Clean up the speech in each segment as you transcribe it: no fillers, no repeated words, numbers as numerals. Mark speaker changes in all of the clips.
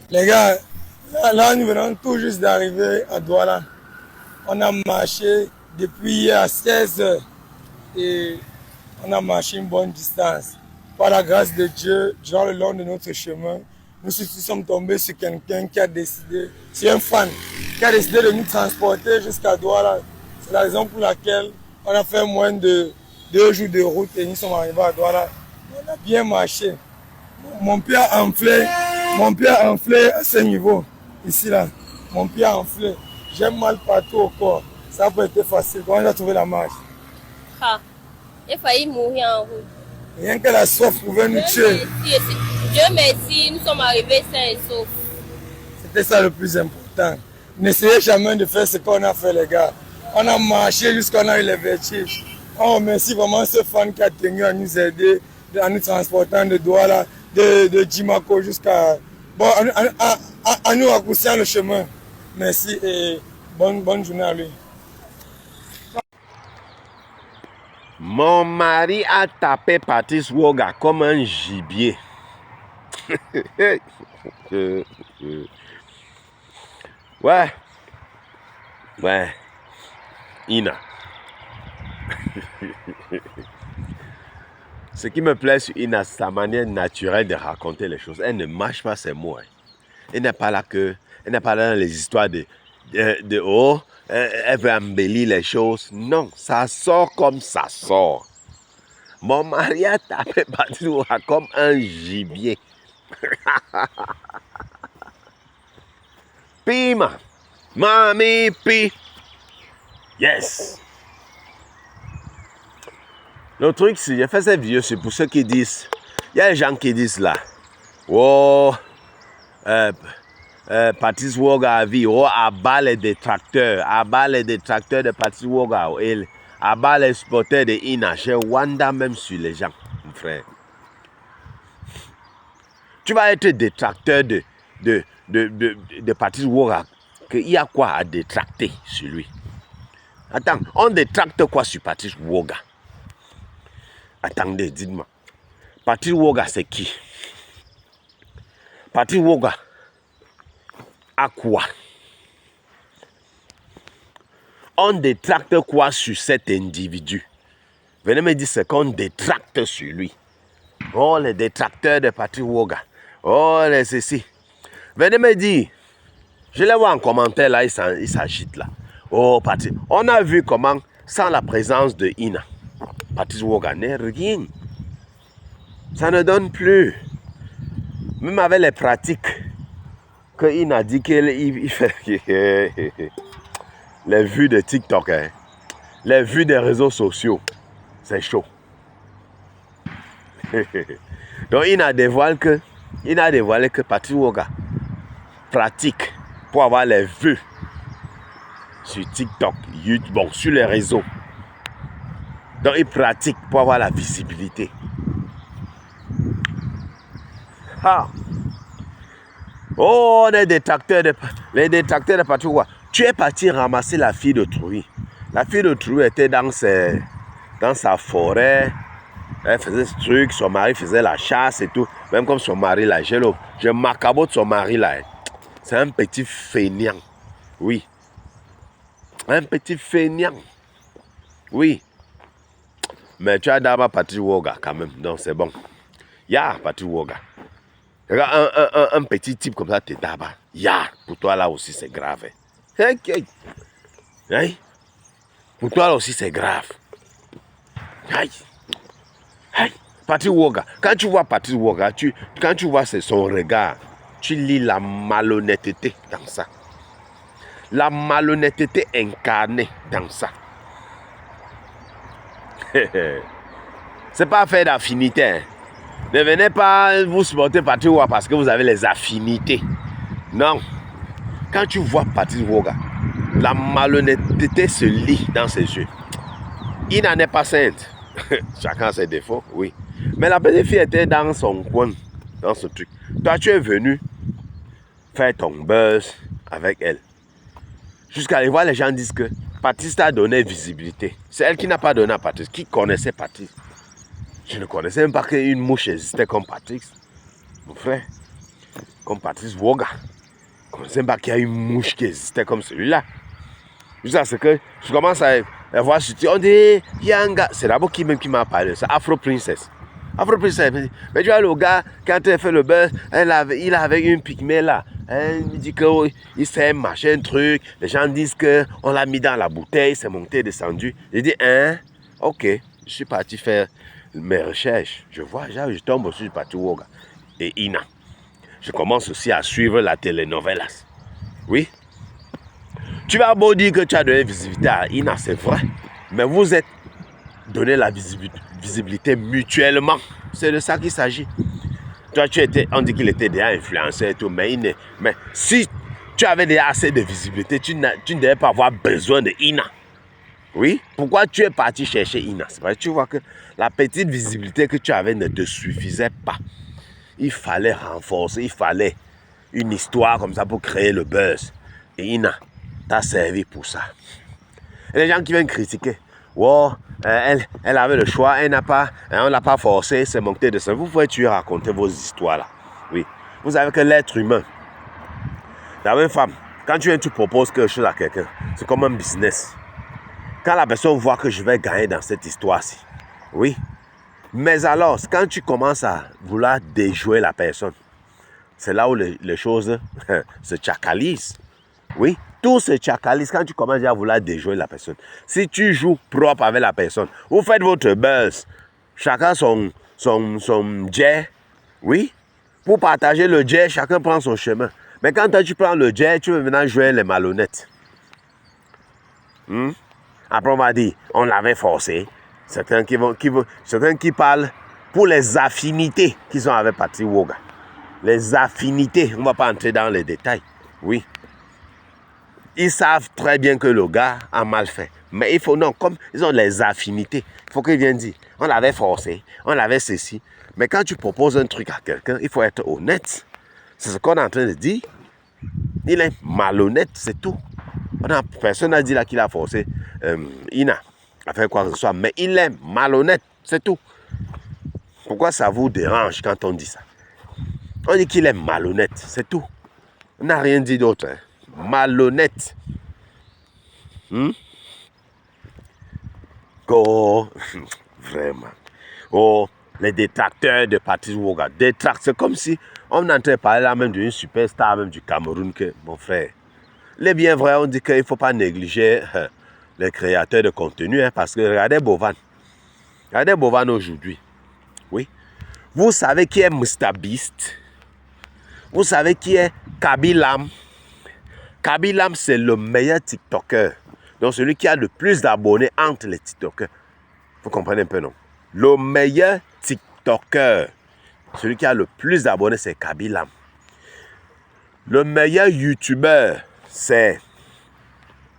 Speaker 1: Les gars, là, nous venons tout juste d'arriver à Douala. On a marché depuis hier à 16 heures et on a marché une bonne distance. Par la grâce de Dieu, durant le long de notre chemin, nous sommes tombés sur quelqu'un qui a décidé, sur un fan, qui a décidé de nous transporter jusqu'à Douala. C'est la raison pour laquelle on a fait moins de 2 jours de route et nous sommes arrivés à Douala. On a bien marché. Mon pied a enflé à ce niveau, ici là. Mon pied a enflé. J'ai mal partout au corps. Ça n'a pas été facile. Comment j'ai trouvé la marche?
Speaker 2: Ah, il a failli mourir en route.
Speaker 1: Rien que la soif pouvait nous tuer.
Speaker 2: Dieu merci, nous sommes arrivés sains et saufs.
Speaker 1: C'était ça le plus important. N'essayez jamais de faire ce qu'on a fait, les gars. On a marché jusqu'à on a eu les vertiges. On remercie vraiment ce fan qui a tenu à nous aider, en nous transportant de Douala, de Djimako jusqu'à... Bon, à nous raccourcir le chemin. Merci et bonne journée à lui.
Speaker 3: Mon mari a tapé Patrice Woga comme un gibier. Ouais. Ina. Ce qui me plaît sur Ina, c'est sa manière naturelle de raconter les choses. Elle ne mâche pas ses mots. Elle n'est pas là dans les histoires de oh, elle veut embellir les choses. Non, ça sort comme ça sort. Mon mari a tapé Patrice Woga comme un gibier. Pima, mami, pi. Yes. Le truc, c'est, j'ai fait cette vidéo, c'est pour ceux qui disent, il y a des gens qui disent là, oh, Patrice Woga a vu, oh, abat les détracteurs de Patrice Woga, et abat les supporters de Ina, j'ai Wanda même sur les gens, mon frère. Tu vas être détracteur de Patrice Woga, qu'il y a quoi à détracter sur lui? Attends, on détracte quoi sur Patrice Woga? Attendez, dites-moi. Patrice Woga, c'est qui? Patrice Woga a quoi? On détracte quoi sur cet individu? Venez me dire ce qu'on détracte sur lui. Oh, les détracteurs de Patrice Woga. Oh, les ceci. Venez me dire. Je les vois en commentaire là, ils s'agitent là. Oh, Patrice. On a vu comment, sans la présence de Ina, Patrice Woga n'est rien. Ça ne donne plus. Même avec les pratiques que Ina dit qu'il fait. Les vues de TikTok, hein, les vues des réseaux sociaux, c'est chaud. Donc Ina dévoile que Patrice Woga pratique pour avoir les vues sur TikTok, YouTube, bon, sur les réseaux. Donc il pratique pour avoir la visibilité. Ah. Oh, les détracteurs de Patrice Woga. Tu es parti ramasser la fille d'autrui. La fille d'autrui était dans sa forêt. Elle faisait ce truc, son mari faisait la chasse et tout. Même comme son mari là, je m'accabote son mari là. C'est un petit feignant. Oui. Un petit feignant. Oui. Mais tu as d'abord Patrice Woga quand même. Donc c'est bon. Ya, Patrice Woga. Regarde, un petit type comme ça, t'es d'abord. Ya, pour toi là aussi c'est grave. Hey. Hey. Pour toi là aussi c'est grave. Aïe. Hey. Patrice Woga. Quand tu vois Patrice Woga, quand tu vois son regard, tu lis la malhonnêteté dans ça. La malhonnêteté incarnée dans ça. C'est pas affaire d'affinité. Hein. Ne venez pas vous supporter Patrice Woga parce que vous avez les affinités. Non. Quand tu vois Patrice Woga, la malhonnêteté se lit dans ses yeux. Il n'en est pas sainte. Chacun ses défauts, oui. Mais la petite fille était dans son coin, dans ce truc. Toi, tu es venu faire ton buzz avec elle. Jusqu'à aller voir, les gens disent que Patrice t'a donné visibilité. C'est elle qui n'a pas donné à Patrice. Qui connaissait Patrice? Je ne connaissais même pas qu'une mouche existait comme Patrice. Mon frère. comme Patrice Woga. Je ne connaissais pas qu'il y a une mouche qui existait comme celui-là. Jusqu'à ce que je commence à voir sur on dit, il y a un gars, c'est d'abord qui m'a parlé, c'est Afro Princess. Afro Princess, mais tu vois le gars, quand il a fait le buzz, il avait une pygmée là. Il dit qu'il s'est machin truc, les gens disent qu'on l'a mis dans la bouteille, c'est monté, descendu. J'ai dit, ok, je suis parti faire mes recherches. Je tombe aussi sur Patrice Woga et Ina. Je commence aussi à suivre la telenovelas. Oui. Tu vas beau dire que tu as donné visibilité à Ina, c'est vrai. Mais vous êtes donné la visibilité mutuellement. C'est de ça qu'il s'agit. Toi, on dit qu'il était déjà influenceur et tout, mais si tu avais déjà assez de visibilité, tu ne devais pas avoir besoin de Ina. Oui. Pourquoi tu es parti chercher Ina? C'est parce que tu vois que la petite visibilité que tu avais ne te suffisait pas. Il fallait renforcer, il fallait une histoire comme ça pour créer le buzz. Et Ina t'a servi pour ça. Et les gens qui viennent critiquer, wow, elle avait le choix, on ne l'a pas forcé, c'est monté de ça. Vous pouvez raconter vos histoires là. Oui. Vous savez que l'être humain, la même femme, quand tu proposes quelque chose à quelqu'un, c'est comme un business. Quand la personne voit que je vais gagner dans cette histoire-ci, oui. Mais alors, quand tu commences à vouloir déjouer la personne, c'est là où les choses se chacalisent. Oui, tout se chacalise quand tu commences à vouloir déjouer la personne. Si tu joues propre avec la personne, vous faites votre buzz, chacun son jet, oui. Pour partager le jet, chacun prend son chemin. Mais quand tu prends le jet, tu veux maintenant jouer les malhonnêtes. Après, on va dire, on l'avait forcé. Certains qui parlent pour les affinités qu'ils ont avec Patrice Woga. Les affinités, on ne va pas entrer dans les détails. Oui. Ils savent très bien que le gars a mal fait. Mais il faut, non, comme ils ont les affinités, il faut qu'ils viennent dire, on l'avait forcé, on l'avait ceci. Mais quand tu proposes un truc à quelqu'un, il faut être honnête. C'est ce qu'on est en train de dire. Il est malhonnête, c'est tout. Personne n'a dit là qu'il a forcé Ina à faire quoi que ce soit, mais il est malhonnête, c'est tout. Pourquoi ça vous dérange quand on dit ça? On dit qu'il est malhonnête, c'est tout. On n'a rien dit d'autre. Hein. Malhonnête. Oh, vraiment. Oh, les détracteurs de Patrice Woga. C'est comme si on entrait parler là même d'une superstar, même du Cameroun, que mon frère. Il est bien vrai, on dit qu'il ne faut pas négliger les créateurs de contenu, hein, parce que regardez Bovan. Regardez Bovan aujourd'hui. Oui. Vous savez qui est Mr Beast? Vous savez qui est Kabilam? Kabilam, c'est le meilleur TikToker. Donc celui qui a le plus d'abonnés entre les TikTokers. Vous comprenez un peu, non? Le meilleur TikToker, celui qui a le plus d'abonnés, c'est Kabilam. Le meilleur YouTuber, c'est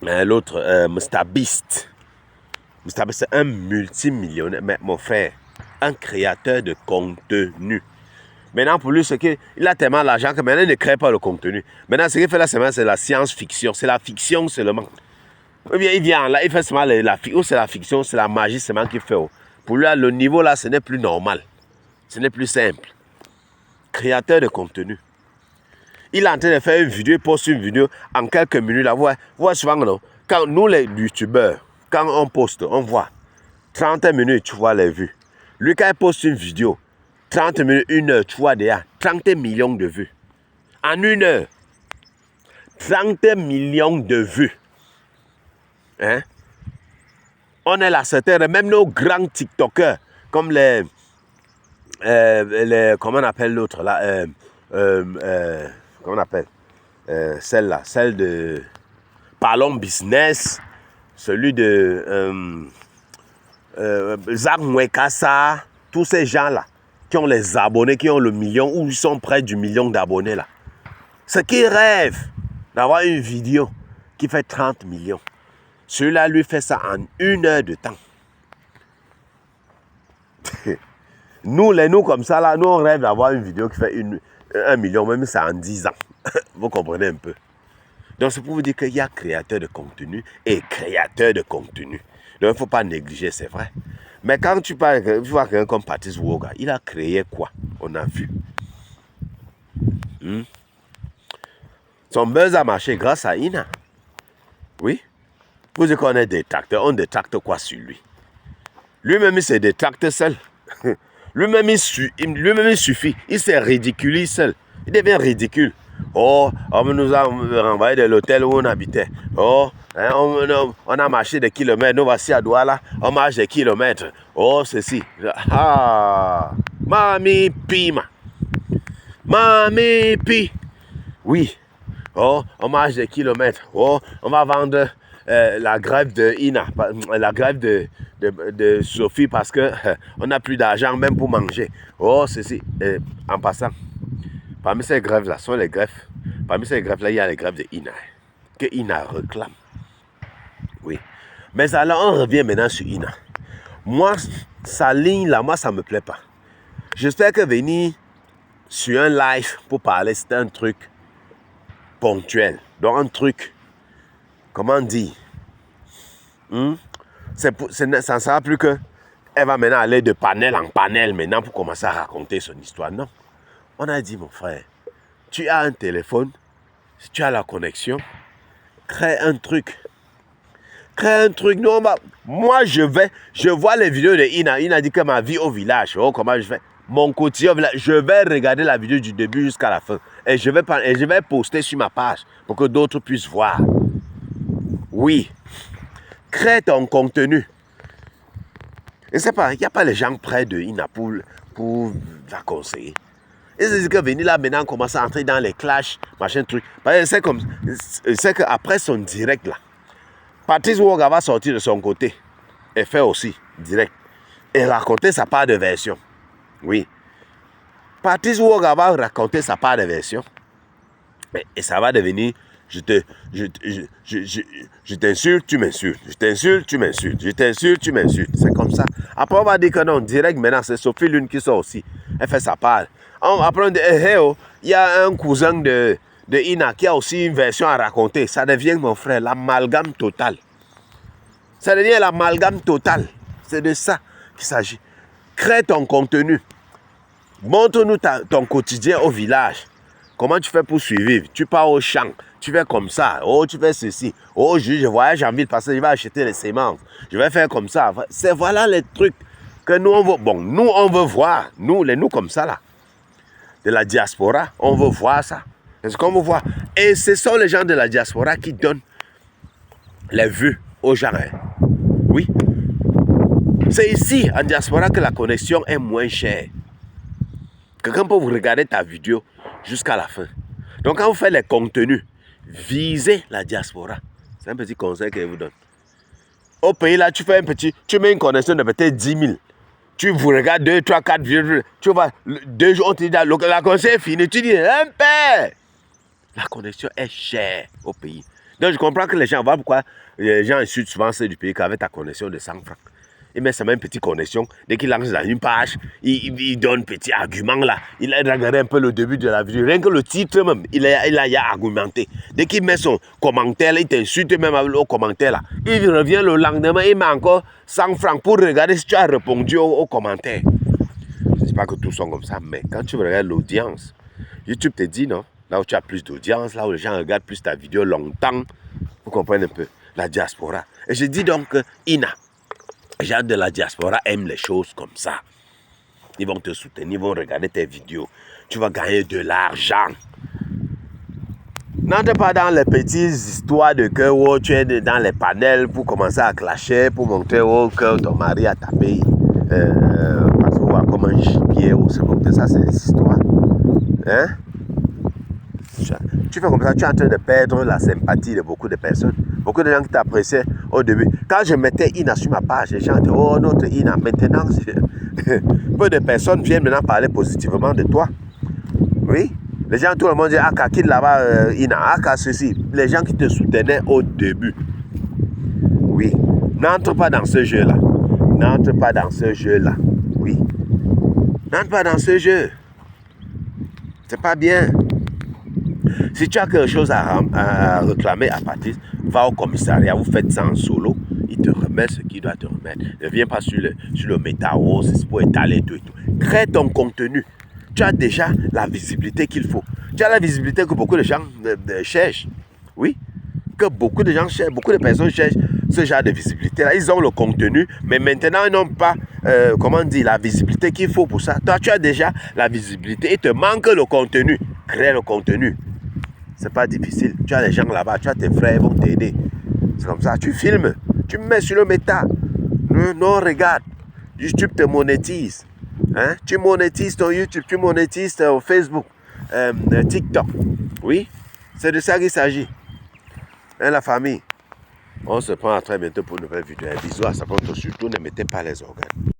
Speaker 3: l'autre, Mr Beast. Mr Beast, c'est un multimillionnaire. Mais mon frère, un créateur de contenu. Maintenant, pour lui, c'est qu'il a tellement d'argent que maintenant, il ne crée pas le contenu. Maintenant, ce qu'il fait là, c'est la science-fiction. C'est la fiction seulement. Ou bien, il vient là, il fait seulement c'est la fiction, c'est la magie seulement qu'il fait. Pour lui, le niveau là, ce n'est plus normal. Ce n'est plus simple. Créateur de contenu. Il est en train de faire une vidéo, il poste une vidéo en quelques minutes. Là, vous voyez souvent, non? Quand nous, les youtubeurs, quand on poste, on voit 30 minutes, tu vois les vues. Lui, quand il poste une vidéo, 30 minutes, 1 heure, tu vois déjà 30 millions de vues. En 1 heure, 30 millions de vues. Hein? On est là, certains, même nos grands TikTokers, comme les comment on appelle l'autre là, comment on appelle celle-là, celle de Parlons Business, celui de Zach Mwekasa, tous ces gens-là qui ont les abonnés, qui ont le million ou ils sont près du million d'abonnés là. Ce qui rêvent d'avoir une vidéo qui fait 30 millions. Celui-là lui fait ça en 1 heure de temps. Nous comme ça là, nous on rêve d'avoir une vidéo qui fait 1 million, même ça en 10 ans. Vous comprenez un peu. Donc c'est pour vous dire qu'il y a créateur de contenu et créateur de contenu. Donc il ne faut pas négliger, c'est vrai. Mais quand tu vois quelqu'un comme Patrice Woga, il a créé quoi? On a vu. Son buzz a marché grâce à Ina. Oui. Vous dites qu'on est détracteur, on détracte quoi sur lui? Lui-même, il se détracte seul. Lui-même, il suffit. Il se ridiculise seul. Il devient ridicule. Oh, on nous a renvoyé de l'hôtel où on habitait. Oh, hein, on a marché des kilomètres. Nous voici à Douala. On marche des kilomètres. Oh, ceci. Ah, Mami Pima. Mami Pi. Oui. Oh, on marche des kilomètres. Oh, on va vendre la grève de Ina, la grève de Sophie parce que on n'a plus d'argent même pour manger. Oh, ceci. En passant, parmi ces grèves-là sont les grèves. Parmi ces grèves-là, il y a les grèves de Ina. Que Ina réclame. Oui. Mais alors, on revient maintenant sur Ina. Moi, sa ligne-là, moi, ça ne me plaît pas. J'espère que venir sur un live pour parler, c'est un truc ponctuel. Donc, un truc, comment dire, ça ne sera plus que elle va maintenant aller de panel en panel maintenant pour commencer à raconter son histoire. Non. On a dit, mon frère, tu as un téléphone, si tu as la connexion, crée un truc. Crée un truc. Non, moi, je vois les vidéos de Ina. Ina dit que ma vie au village, oh, comment je fais? Mon quotidien au village, je vais regarder la vidéo du début jusqu'à la fin. Et je vais poster sur ma page pour que d'autres puissent voir. Oui. Crée ton contenu. Je ne sais pas, il n'y a pas les gens près de Ina pour la conseiller. Et c'est que venir là maintenant commencer à entrer dans les clashs, machin truc. C'est qu'après son direct là, Patrice Woga va sortir de son côté et faire aussi direct. Et raconter sa part de version. Oui. Patrice Woga va raconter sa part de version. Et ça va devenir, je t'insulte, tu m'insultes. Je t'insulte, tu m'insultes. Je t'insulte, tu m'insultes. C'est comme ça. Après, on va dire que non, direct maintenant, c'est Sophie Lune qui sort aussi. Elle fait sa part. Après, on dit, il y a un cousin de Ina qui a aussi une version à raconter. Ça devient, mon frère, l'amalgame total. Ça devient l'amalgame total. C'est de ça qu'il s'agit. Crée ton contenu. Montre-nous ton quotidien au village. Comment tu fais pour survivre? Tu pars au champ, tu fais comme ça. Oh, tu fais ceci. Oh, je voyage en ville parce que je vais acheter les semences. Je vais faire comme ça. Voilà les trucs que nous, on veut. Bon, nous, on veut voir. Nous comme ça, là. De la diaspora, on veut voir ça. C'est ce qu'on veut voir. Et ce sont les gens de la diaspora qui donnent les vues aux gens. Oui. C'est ici, en diaspora, que la connexion est moins chère. Quelqu'un peut vous regarder ta vidéo jusqu'à la fin. Donc, quand vous faites les contenus, visez la diaspora. C'est un petit conseil que je vous donne. Au pays, là, tu mets une connexion de peut-être 10 000. Tu vous regardes 2, 3, 4 vidéos. Tu vas 2 jours, on te dit, la connexion est finie. Tu dis, un père. La connexion est chère au pays. Donc, je comprends que les gens, voilà pourquoi les gens insultent souvent ceux du pays qu'avec ta connexion de 100 francs. Il met seulement une petite connexion. Dès qu'il lance dans une page, il donne un petit argument là. Il a regardé un peu le début de la vidéo. Rien que le titre même, il a argumenté. Dès qu'il met son commentaire là, il t'insulte même au commentaire là. Il revient le lendemain, il met encore 100 francs pour regarder si tu as répondu au commentaire. Je ne dis pas que tous sont comme ça, mais quand tu regardes l'audience, YouTube te dit non. Là où tu as plus d'audience, là où les gens regardent plus ta vidéo longtemps, vous comprenez un peu, la diaspora. Et je dis donc que Ina, les gens de la diaspora aiment les choses comme ça. Ils vont te soutenir, ils vont regarder tes vidéos. Tu vas gagner de l'argent. N'entre pas dans les petites histoires de que oh, tu es dans les panels pour commencer à clasher, pour montrer oh, que ton mari a tapé. Parce que voit comme un gibier, oh, c'est comme ça, c'est des histoires. Hein? Tu fais comme ça, tu es en train de perdre la sympathie de beaucoup de personnes. Beaucoup de gens qui t'appréciaient au début. Quand je mettais Ina sur ma page, les gens disaient, oh, notre Ina, maintenant, peu de personnes viennent maintenant parler positivement de toi. Oui. Les gens, tout le monde dit, Aka, qui là-bas, Ina, Aka, ceci. Les gens qui te soutenaient au début. Oui. N'entre pas dans ce jeu-là. N'entre pas dans ce jeu-là. Oui. N'entre pas dans ce jeu. C'est pas bien. Si tu as quelque chose à réclamer à Patrice, va au commissariat, vous faites ça en solo, il te remet ce qu'il doit te remettre. Ne viens pas sur le métao, c'est pour étaler tout et tout. Crée ton contenu. tu as déjà la visibilité qu'il faut. Tu as la visibilité que beaucoup de gens cherchent. Oui, que beaucoup de gens cherchent, beaucoup de personnes cherchent ce genre de visibilité-là. Ils ont le contenu, mais maintenant, ils n'ont pas, la visibilité qu'il faut pour ça. Toi, tu as déjà la visibilité. Il te manque le contenu. Crée le contenu. C'est pas difficile. Tu as les gens là-bas, tu as tes frères, ils vont t'aider. C'est comme ça. Tu filmes, tu mets sur le méta. Non, regarde. YouTube te monétise. Hein? Tu monétises ton YouTube, tu monétises ton Facebook, TikTok. Oui, c'est de ça qu'il s'agit. Hein, la famille. On se prend à très bientôt pour une nouvelle vidéo. Un bisou à sa contre, surtout ne mettez pas les organes.